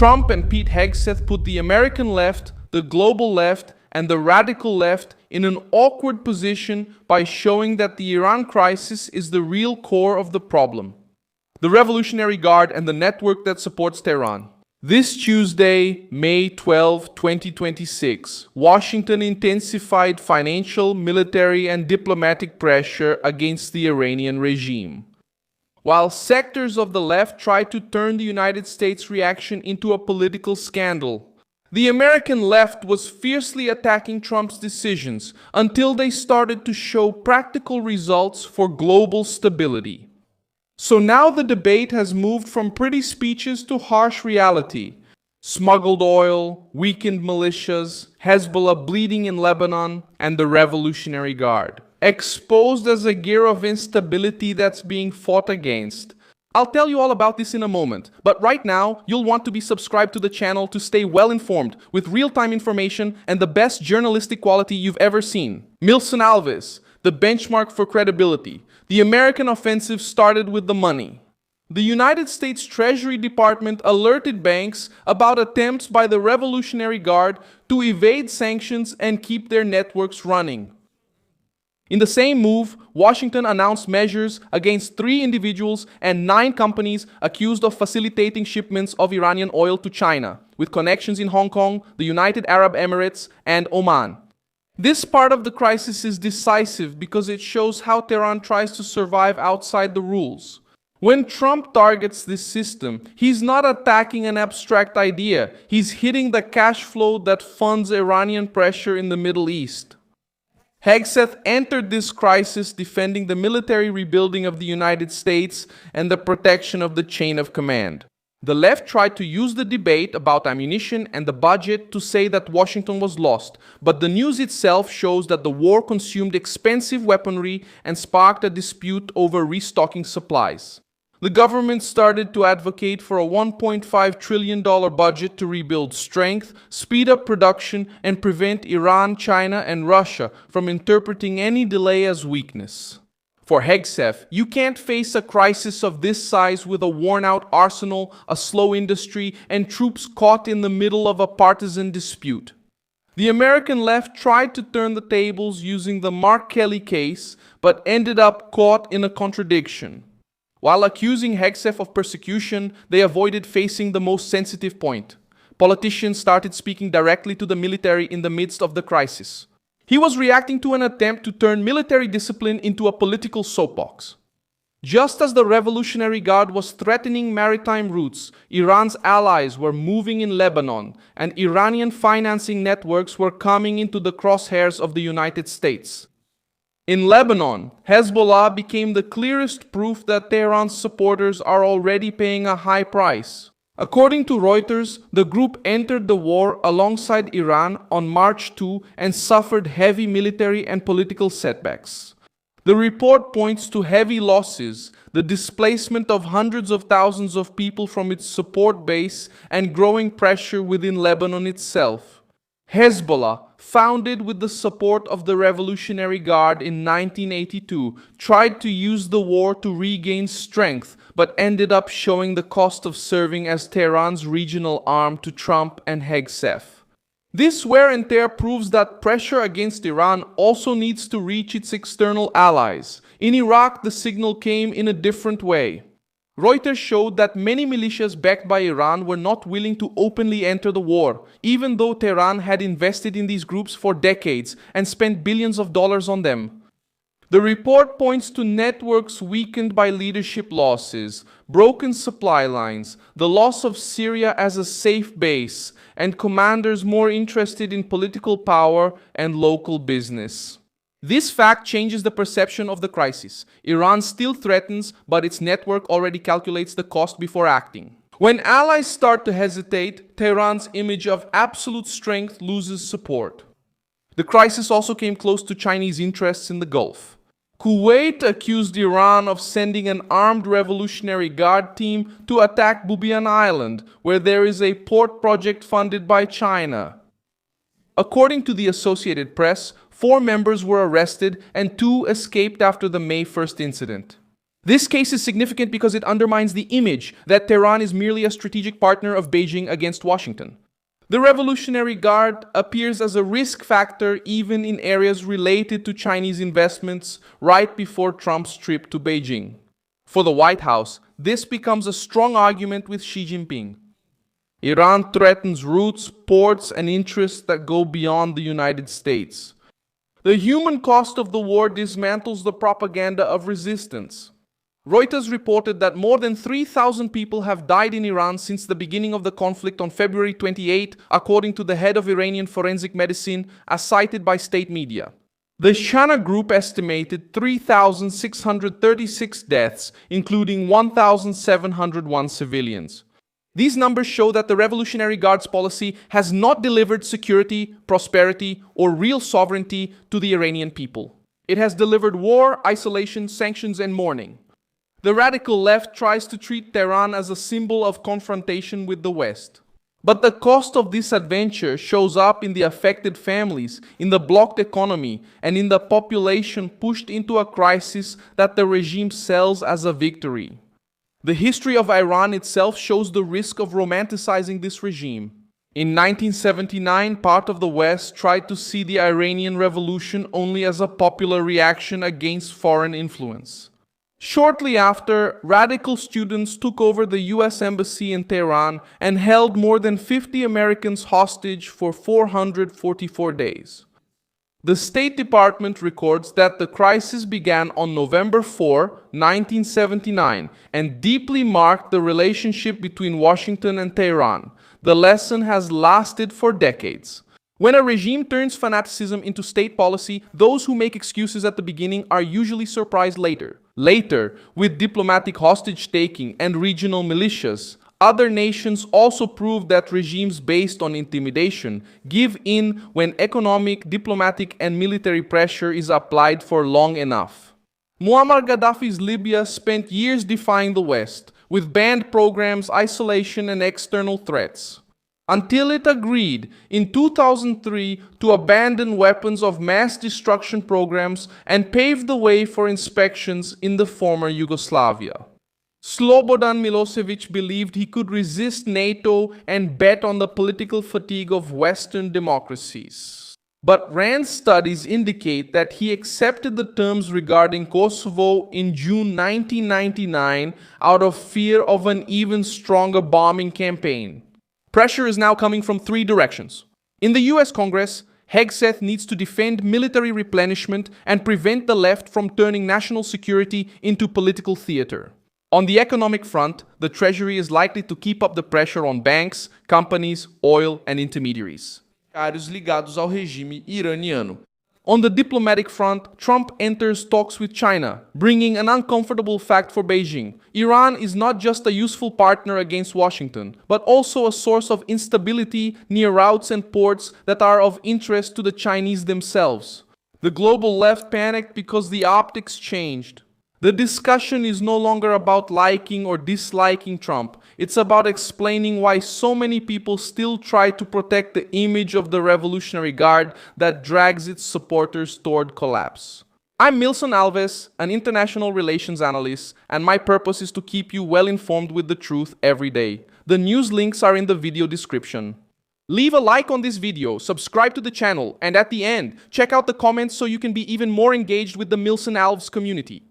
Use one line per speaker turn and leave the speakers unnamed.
Trump and Pete Hegseth put the American left, the global left, and the radical left in an awkward position by showing that the Iran crisis is the real core of the problem. The Revolutionary Guard and the network that supports Tehran. This Tuesday, May 12, 2026, Washington intensified financial, military, and diplomatic pressure against the Iranian regime. While sectors of the left tried to turn the United States' reaction into a political scandal, the American left was fiercely attacking Trump's decisions until they started to show practical results for global stability. So now the debate has moved from pretty speeches to harsh reality. Smuggled oil, weakened militias, Hezbollah bleeding in Lebanon, and the Revolutionary Guard, exposed as a gear of instability that's being fought against. I'll tell you all about this in a moment, but right now, you'll want to be subscribed to the channel to stay well informed with real-time information and the best journalistic quality you've ever seen. Milson Alves, the benchmark for credibility. The American offensive started with the money. The United States Treasury Department alerted banks about attempts by the Revolutionary Guard to evade sanctions and keep their networks running. In the same move, Washington announced measures against 3 individuals and 9 companies accused of facilitating shipments of Iranian oil to China, with connections in Hong Kong, the United Arab Emirates, and Oman. This part of the crisis is decisive because it shows how Tehran tries to survive outside the rules. When Trump targets this system, he's not attacking an abstract idea. He's hitting the cash flow that funds Iranian pressure in the Middle East. Hegseth entered this crisis defending the military rebuilding of the United States and the protection of the chain of command. The left tried to use the debate about ammunition and the budget to say that Washington was lost, but the news itself shows that the war consumed expensive weaponry and sparked a dispute over restocking supplies. The government started to advocate for a $1.5 trillion budget to rebuild strength, speed up production, and prevent Iran, China, and Russia from interpreting any delay as weakness. For Hegseth, you can't face a crisis of this size with a worn-out arsenal, a slow industry, and troops caught in the middle of a partisan dispute. The American left tried to turn the tables using the Mark Kelly case, but ended up caught in a contradiction. While accusing Hegseth of persecution, they avoided facing the most sensitive point. Politicians started speaking directly to the military in the midst of the crisis. He was reacting to an attempt to turn military discipline into a political soapbox. Just as the Revolutionary Guard was threatening maritime routes, Iran's allies were moving in Lebanon, and Iranian financing networks were coming into the crosshairs of the United States. In Lebanon, Hezbollah became the clearest proof that Tehran's supporters are already paying a high price. According to Reuters, the group entered the war alongside Iran on March 2 and suffered heavy military and political setbacks. The report points to heavy losses, the displacement of hundreds of thousands of people from its support base, and growing pressure within Lebanon itself. Hezbollah, founded with the support of the Revolutionary Guard in 1982, tried to use the war to regain strength, but ended up showing the cost of serving as Tehran's regional arm to Trump and Hegseth. This wear and tear proves that pressure against Iran also needs to reach its external allies. In Iraq, the signal came in a different way. Reuters showed that many militias backed by Iran were not willing to openly enter the war, even though Tehran had invested in these groups for decades and spent billions of dollars on them. The report points to networks weakened by leadership losses, broken supply lines, the loss of Syria as a safe base, and commanders more interested in political power and local business. This fact changes the perception of the crisis. Iran still threatens, but its network already calculates the cost before acting. When allies start to hesitate, Tehran's image of absolute strength loses support. The crisis also came close to Chinese interests in the Gulf. Kuwait accused Iran of sending an armed Revolutionary Guard team to attack Bubiyan Island, where there is a port project funded by China. According to the Associated Press, 4 members were arrested and 2 escaped after the May 1st incident. This case is significant because it undermines the image that Tehran is merely a strategic partner of Beijing against Washington. The Revolutionary Guard appears as a risk factor even in areas related to Chinese investments right before Trump's trip to Beijing. For the White House, this becomes a strong argument with Xi Jinping. Iran threatens routes, ports, and interests that go beyond the United States. The human cost of the war dismantles the propaganda of resistance. Reuters reported that more than 3,000 people have died in Iran since the beginning of the conflict on February 28, according to the head of Iranian forensic medicine, as cited by state media. The Shana Group estimated 3,636 deaths, including 1,701 civilians. These numbers show that the Revolutionary Guard's policy has not delivered security, prosperity, or real sovereignty to the Iranian people. It has delivered war, isolation, sanctions, and mourning. The radical left tries to treat Tehran as a symbol of confrontation with the West. But the cost of this adventure shows up in the affected families, in the blocked economy, and in the population pushed into a crisis that the regime sells as a victory. The history of Iran itself shows the risk of romanticizing this regime. In 1979, part of the West tried to see the Iranian Revolution only as a popular reaction against foreign influence. Shortly after, radical students took over the US Embassy in Tehran and held more than 50 Americans hostage for 444 days. The State Department records that the crisis began on November 4, 1979, and deeply marked the relationship between Washington and Tehran. The lesson has lasted for decades. When a regime turns fanaticism into state policy, those who make excuses at the beginning are usually surprised later. Later, with diplomatic hostage-taking and regional militias, other nations also prove that regimes based on intimidation give in when economic, diplomatic, and military pressure is applied for long enough. Muammar Gaddafi's Libya spent years defying the West, with banned programs, isolation, and external threats, until it agreed in 2003 to abandon weapons of mass destruction programs and pave the way for inspections in the former Yugoslavia. Slobodan Milosevic believed he could resist NATO and bet on the political fatigue of Western democracies. But RAND studies indicate that he accepted the terms regarding Kosovo in June 1999 out of fear of an even stronger bombing campaign. Pressure is now coming from three directions. In the US Congress, Hegseth needs to defend military replenishment and prevent the left from turning national security into political theater. On the economic front, the Treasury is likely to keep up the pressure on banks, companies, oil, and intermediaries ligados ao regime iraniano. On the diplomatic front, Trump enters talks with China, bringing an uncomfortable fact for Beijing. Iran is not just a useful partner against Washington, but also a source of instability near routes and ports that are of interest to the Chinese themselves. The global left panicked because the optics changed. The discussion is no longer about liking or disliking Trump. It's about explaining why so many people still try to protect the image of the Revolutionary Guard that drags its supporters toward collapse. I'm Milson Alves, an international relations analyst, and my purpose is to keep you well informed with the truth every day. The news links are in the video description. Leave a like on this video, subscribe to the channel, and at the end, check out the comments so you can be even more engaged with the Milson Alves community.